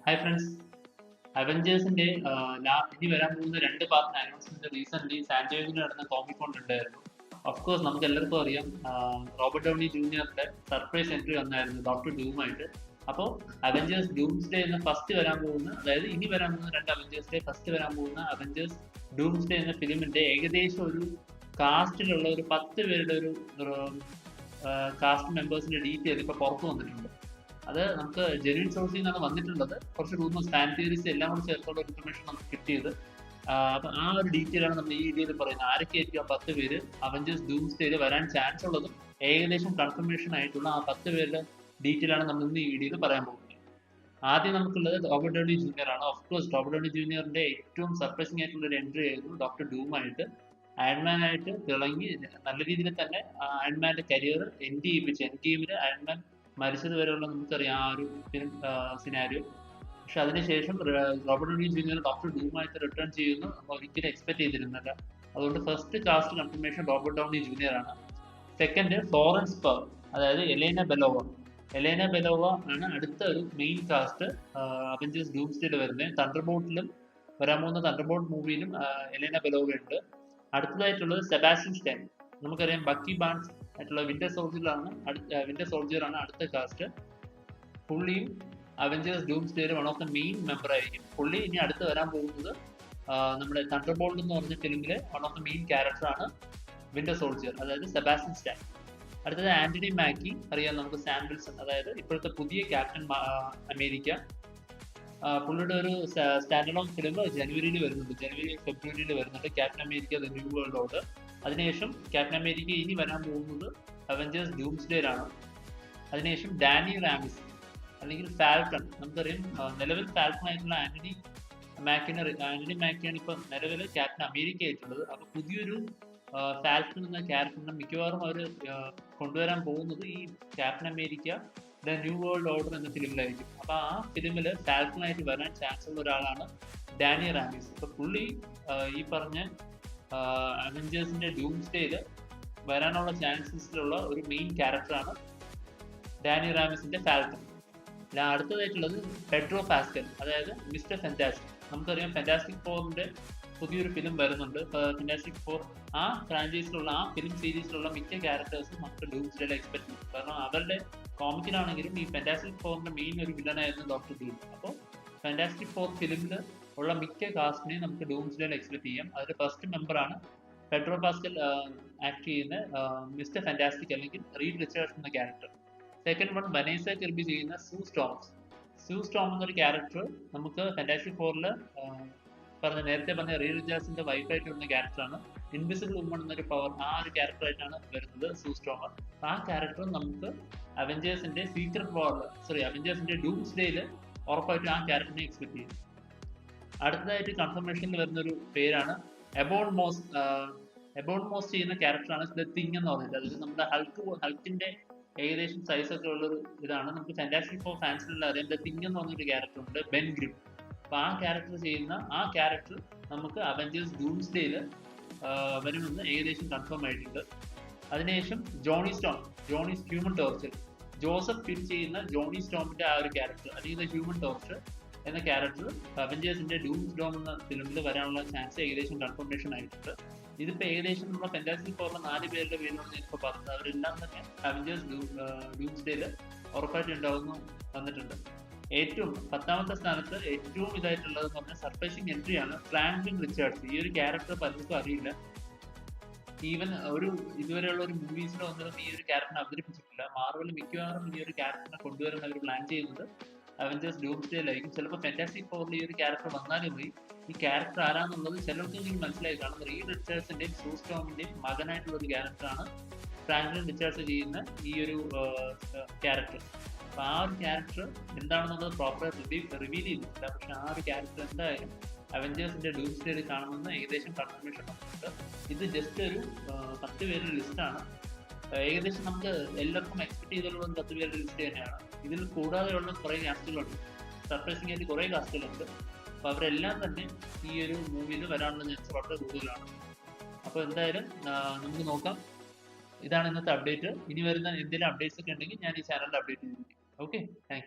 Hi friends, അവഞ്ചേഴ്സിന്റെ ഇനി വരാൻ പോകുന്ന രണ്ട് പാർട്ടിന് അനൗൺസ്മെന്റ് റീസെന്റ് സാന്റിയാഗോയിൽ നടന്ന കോമിക് കോൺ ഉണ്ടായിരുന്നു. ഓഫ് കോഴ്സ് നമുക്ക് എല്ലാവർക്കും അറിയാം, റോബർട്ട് ഡൗണി ജൂനിയറിന്റെ സർപ്രൈസ് എൻട്രി വന്നായിരുന്നു ഡോക്ടർ ഡൂമായിട്ട്. അപ്പോൾ അവഞ്ചേഴ്സ് ഡൂംസ്ഡേ എന്ന ഫസ്റ്റ് വരാൻ പോകുന്ന, അതായത് ഇനി വരാൻ പോകുന്ന രണ്ട് അവഞ്ചേഴ്സിന്റെ ഫസ്റ്റ് വരാൻ പോകുന്ന അവഞ്ചേഴ്സ് ഡൂംസ്ഡേ എന്ന ഫിലിമിന്റെ ഏകദേശം ഒരു കാസ്റ്റിലുള്ള ഒരു 10 പേരുടെ ഒരു കാസ്റ്റ് മെമ്പേഴ്സിന്റെ ഡീറ്റെയിൽ ഇപ്പൊ പുറത്തു വന്നിട്ടുണ്ട്. അത് നമുക്ക് ജെന്യൂൻ സോഴ്സിൽ നിന്നാണ് വന്നിട്ടുള്ളത്. കുറച്ച് റൂമേഴ്സ്, ഫാൻ തിയറീസ് എല്ലാം കൂടി ചേർത്തുള്ള ഒരു ഇൻഫർമേഷൻ നമുക്ക് കിട്ടിയത്. അപ്പൊ ആ ഒരു ഡീറ്റെയിൽ ആണ് നമ്മൾ ഈ വീഡിയോയിൽ പറയുന്നത്. ആരൊക്കെയായിരിക്കും ആ 10 പേര് അവഞ്ചേഴ്സ് ഡൂംസ്ഡേയിൽ വരാൻ ചാൻസ് ഉള്ളതും ഏകദേശം കൺഫർമേഷൻ ആയിട്ടുള്ള ആ 10 പേരുടെ ഡീറ്റെയിൽ ആണ് നമ്മൾ ഇന്ന് ഈ വീഡിയോയിൽ പറയാൻ പോകുന്നത്. ആദ്യം നമുക്കുള്ളത് റോബർട്ട് ഡൗണി ജൂനിയർ ആണ്. ഓഫ് കോഴ്സ് റോബർട്ട് ഡൗണി ജൂനിയറിന്റെ ഏറ്റവും സർപ്രൈസിംഗ് ആയിട്ടുള്ള ഒരു എൻട്രി ആയിരുന്നു ഡോക്ടർ ഡൂമായിട്ട്. അയൺമാൻ ആയിട്ട് തിളങ്ങി നല്ല രീതിയിൽ തന്നെ അയൺമാന്റെ കരിയർ എൻഡ് ചെയ്യിപ്പിച്ച്, എൻഡ് ഗെയിമിൽ അയൺമാൻ മരിച്ചത് വരെയുള്ള നമുക്കറിയാം ആ ഒരു ഫിലിം സിനാരിയോ. പക്ഷെ അതിനുശേഷം റോബർട്ട് ഡൗണി ജൂനിയർ ഡോക്ടർ ഡൂമായിട്ട് റിട്ടേൺ ചെയ്യുന്നു നമ്മൾ ഒരിക്കലും എക്സ്പെക്ട് ചെയ്തിരുന്നില്ല. അതുകൊണ്ട് first cast confirmation Robert Downey Junior ആണ്. സെക്കൻഡ് ഫ്ലോറൻസ് പർ, അതായത് എലേന ബെലോവ. എലേന ബെലോവ ആണ് അടുത്ത ഒരു മെയിൻ കാസ്റ്റ് അവഞ്ചേഴ്സ് ഡൂംസ്ഡേയിൽ വരുന്നത്. തണ്ടർബോൾട്ടിലും വരാൻ പോകുന്ന തണ്ടർബോൾട്ട് മൂവിയിലും എലേന ബെലോവ ഉണ്ട്. അടുത്തതായിട്ടുള്ളത് സെബാസ്റ്റ്യൻ സ്റ്റൈൻ. നമുക്കറിയാം ബക്കി ബാൻസ് ആയിട്ടുള്ള വിന്റർ സോൾജിയർ ആണ് അടുത്ത കാസ്റ്റ്. പുള്ളിയും അവഞ്ചേഴ്സ് ഡൂംസ്ഡേയിൽ one of the main member ആയിരിക്കും. പുള്ളി ഇനി അടുത്ത് വരാൻ പോകുന്നത് നമ്മുടെ തണ്ടർബോൾട്ട് എന്ന് പറഞ്ഞ ഫിലിമിലെ വൺ ഓഫ് ദ മെയിൻ ക്യാരക്ടറാണ് വിന്റർ സോൾജിയർ, അതായത് സെബാസ്റ്റ്യൻ സ്റ്റൈൻ. അടുത്തത് ആന്റണി മാക്കി, അറിയാം നമുക്ക് സാം വിൽസൺ, അതായത് ഇപ്പോഴത്തെ പുതിയ ക്യാപ്റ്റൻ അമേരിക്ക. പുള്ളിയുടെ ഒരു സ്റ്റാൻഡ് അലോൺ ഫിലിം ജനുവരിയിൽ വരുന്നുണ്ട്, ഫെബ്രുവരിയിൽ വരുന്നുണ്ട്, captain America the new world order. അതിനുശേഷം ക്യാപ്റ്റൻ അമേരിക്ക ഇനി വരാൻ പോകുന്നത് അവഞ്ചേഴ്സ് ഡൂംസ്ഡേയിലാണ്. അതിനുശേഷം ഡാനി റാമിസ് അല്ലെങ്കിൽ ഫാൽക്കൺ. നമുക്കറിയാം നിലവിൽ ഫാൽക്കൺ ആയിട്ടുള്ള ആന്റണി മാക്കിയാണ് ഇപ്പൊ നിലവിൽ ക്യാപ്റ്റൻ അമേരിക്ക ആയിട്ടുള്ളത്. അപ്പൊ പുതിയൊരു ഫാൽക്കൺ എന്ന ക്യാരക്ടറിനെ മിക്കവാറും അവർ കൊണ്ടുവരാൻ പോകുന്നത് ഈ captain America the new world order എന്ന ഫിലിമിലായിരിക്കും. അപ്പൊ ആ ഫിലിമിൽ ഫാൽക്കണായിട്ട് വരാൻ ചാൻസ് ഉള്ള ഒരാളാണ് ഡാനി റാമിസ്. അപ്പൊ പുള്ളി ഈ പറഞ്ഞ അവഞ്ചേഴ്സിന്റെ ഡൂംസ്ഡേയിൽ വരാനുള്ള ചാൻസസിലുള്ള ഒരു മെയിൻ ക്യാരക്ടറാണ് ഡാനി റാമിസിന്റെ ഫാൽക്കൺ. അടുത്തതായിട്ടുള്ളത് പെഡ്രോ പാസ്കൽ, അതായത് മിസ്റ്റർ ഫാന്റാസ്റ്റിക്. നമുക്കറിയാം ഫാന്റാസ്റ്റിക് ഫോറിന്റെ പുതിയൊരു ഫിലിം വരുന്നുണ്ട്. ഫാന്റാസ്റ്റിക് ഫോർ ആ ഫ്രാഞ്ചൈസിലുള്ള ആ ഫിലിം സീരീസിലുള്ള മിക്ക ക്യാരക്ടേഴ്സും നമുക്ക് ഡൂംസ്ഡേയിൽ എക്സ്പെക്ട് ചെയ്യും. കാരണം അവരുടെ കോമിക്കിലാണെങ്കിലും ഈ ഫാന്റാസ്റ്റിക് ഫോറിന്റെ മെയിൻ ഒരു വില്ലനായിരുന്നു ഡോക്ടർ ഡൂം. അപ്പോൾ ഫാന്റാസ്റ്റിക് ഫോർ ഫിലിമിൽ ഉള്ള മിക്ക കാസ്റ്റിനെയും നമുക്ക് ഡൂംസ്ഡേയിൽ എക്സ്പെക്ട് ചെയ്യാം. അതിൽ ഫസ്റ്റ് മെമ്പറാണ് പെഡ്രോ പാസ്കൽ ആക്ട് ചെയ്യുന്ന മിസ്റ്റർ ഫാന്റാസ്റ്റിക് അല്ലെങ്കിൽ റീഡ് റിച്ചാർഡ്സ് എന്ന character. Second one Vanessa Kirby ചെയ്യുന്ന സൂ സ്റ്റോം എന്നൊരു ക്യാരക്ടർ നമുക്ക് ഫാന്റാസ്റ്റിക് ഫോറിൽ നേരത്തെ പറഞ്ഞ റീഡ് റിച്ചാർഡ്സിന്റെ വൈഫായിട്ട് വരുന്ന ക്യാരക്ടറാണ്. ഇൻവിസിബിൾ വുമൺ എന്നൊരു പവർ, ആ ഒരു ക്യാരക്ടറായിട്ടാണ് വരുന്നത് സൂ സ്റ്റോമർ. ആ ക്യാരക്ടർ നമുക്ക് അവഞ്ചേഴ്സിന്റെ ഡൂംസ്ഡേയിൽ ഉറപ്പായിട്ടും ആ ക്യാരക്ടറിനെ എക്സ്പെക്ട് ചെയ്യും. അടുത്തതായിട്ട് കൺഫർമേഷനിൽ വരുന്ന ഒരു പേരാണ് എബോൺ മോസ് ചെയ്യുന്ന ക്യാരക്ടറാണ് ദ തിങ് എന്ന് പറഞ്ഞിട്ട്. അതായത് നമ്മുടെ ഹൾക്കിന്റെ ഏകദേശം സൈസ് ഒക്കെ ഉള്ളൊരു ഇതാണ്. നമുക്ക് ഫാന്റാസ്റ്റിക് ഫോർ ഫാൻസിലുള്ള അറിയാം ദ തിങ് എന്ന് പറഞ്ഞൊരു ക്യാരക്ടർ ഉണ്ട്, ബെൻ ഗ്രിം. അപ്പൊ ആ ക്യാരക്ടർ നമുക്ക് അവഞ്ചേഴ്സ് ഡൂംസ്ഡേയിൽ വരുമെന്ന് ഏകദേശം കൺഫേം ആയിട്ടുണ്ട്. അതിനുശേഷം ജോണി ഹ്യൂമൻ ടോർച്ചർ, ജോസഫ് ഫിൽ ചെയ്യുന്ന ജോണി സ്റ്റോമിന്റെ ആ ഒരു ക്യാരക്ടർ അല്ലെങ്കിൽ ഹ്യൂമൻ ടോർച്ചർ എന്ന ക്യാരക്ടർ അവഞ്ചേഴ്സിന്റെ ഡൂംസ്ഡോം എന്ന ഫിലിമിൽ വരാനുള്ള ചാൻസ് ഏകദേശം കൺഫർമേഷൻ ആയിട്ടുണ്ട്. ഇതിപ്പോ ഏകദേശം നമ്മുടെ ഫാന്റാസ്റ്റിക് ഫോറിലെ 4 പേരുടെ പേരാണ് ഞാനിപ്പോൾ പറഞ്ഞത്. അവരെല്ലാം തന്നെ അവഞ്ചേഴ്സ് ഡൂംസ്ഡേയിൽ ഉറപ്പായിട്ട് ഉണ്ടാവുന്നു വന്നിട്ടുണ്ട്. ഏറ്റവും 10ാമത്തെ സ്ഥാനത്ത് ഏറ്റവും ഇതായിട്ടുള്ളതെന്ന് പറഞ്ഞാൽ സർപ്രൈസിങ് എൻട്രിയാണ് ഫ്രാങ്ക്ലിൻ റിച്ചാർഡ്സ്. ഈ ഒരു ക്യാരക്ടർ പലർക്കും അറിയില്ല. ഈവൻ ഇതുവരെയുള്ള ഒരു മൂവീസിലോ ഒന്നും ഈ ഒരു ക്യാരക്ടറിനെ അവതരിപ്പിച്ചിട്ടില്ല. മാർവൽ മിക്കവാറും ഈ ഒരു ക്യാരക്ടറിനെ കൊണ്ടുവരാൻ അവർ പ്ലാൻ ചെയ്യുന്നത് അവഞ്ചേഴ്സ് ഡൂംസ്ഡേയിലായിരിക്കും. ചിലപ്പോൾ ഫാന്റാസ്റ്റിക് ഫോറിൽ ഈ ഒരു ക്യാരക്ടർ വന്നാലും പോയി ഈ ക്യാരക്ടർ ആരാന്നുള്ളത് ചിലർക്ക് എനിക്ക് മനസ്സിലായി കാണും. റീഡ് റിച്ചാർഡ്സിന്റെയും സൂ സ്റ്റോമിന്റെയും മകനായിട്ടുള്ള ഒരു ക്യാരക്ടറാണ് ഫ്രാങ്ക്ലിൻ റിച്ചാർഡ്സ് ചെയ്യുന്ന ഈ ഒരു ക്യാരക്ടർ. അപ്പൊ ആ ഒരു ക്യാരക്ടർ എന്താണെന്നുള്ളത് പ്രോപ്പർ റിവീൽ ചെയ്തിട്ടില്ല. പക്ഷെ ആ ഒരു ക്യാരക്ടർ എന്തായാലും അവഞ്ചേഴ്സിന്റെ ഡൂംസ്ഡേയിൽ കാണുമെന്ന് ഏകദേശം കൺഫർമേഷൻ വന്നിട്ടുണ്ട്. ഇത് ജസ്റ്റ് ഒരു 10 പേരുടെ ലിസ്റ്റാണ്. ഏകദേശം നമുക്ക് എല്ലാവർക്കും എക്സ്പെക്ട് ചെയ്തിട്ടുള്ള 10 പേരുടെ ലിസ്റ്റ് തന്നെയാണ്. ഇതിൽ കൂടാതെയുള്ള കുറെ കാസ്റ്റുകളുണ്ട്, സർപ്രൈസിംഗ് ആയിട്ട് കുറെ കാസ്റ്റുകളുണ്ട്. അപ്പൊ അവരെല്ലാം തന്നെ ഈ ഒരു മൂവിയിൽ വരാനുള്ള ചാൻസ് വളരെ കൂടുതലാണ്. അപ്പൊ എന്തായാലും നമുക്ക് നോക്കാം. ഇതാണ് ഇന്നത്തെ അപ്ഡേറ്റ്. ഇനി വരുന്ന എന്തെങ്കിലും അപ്ഡേറ്റ്സ് ഒക്കെ ഉണ്ടെങ്കിൽ ഞാൻ ഈ ചാനലിൽ അപ്ഡേറ്റ് ചെയ്തിരിക്കും. Okay, thank you.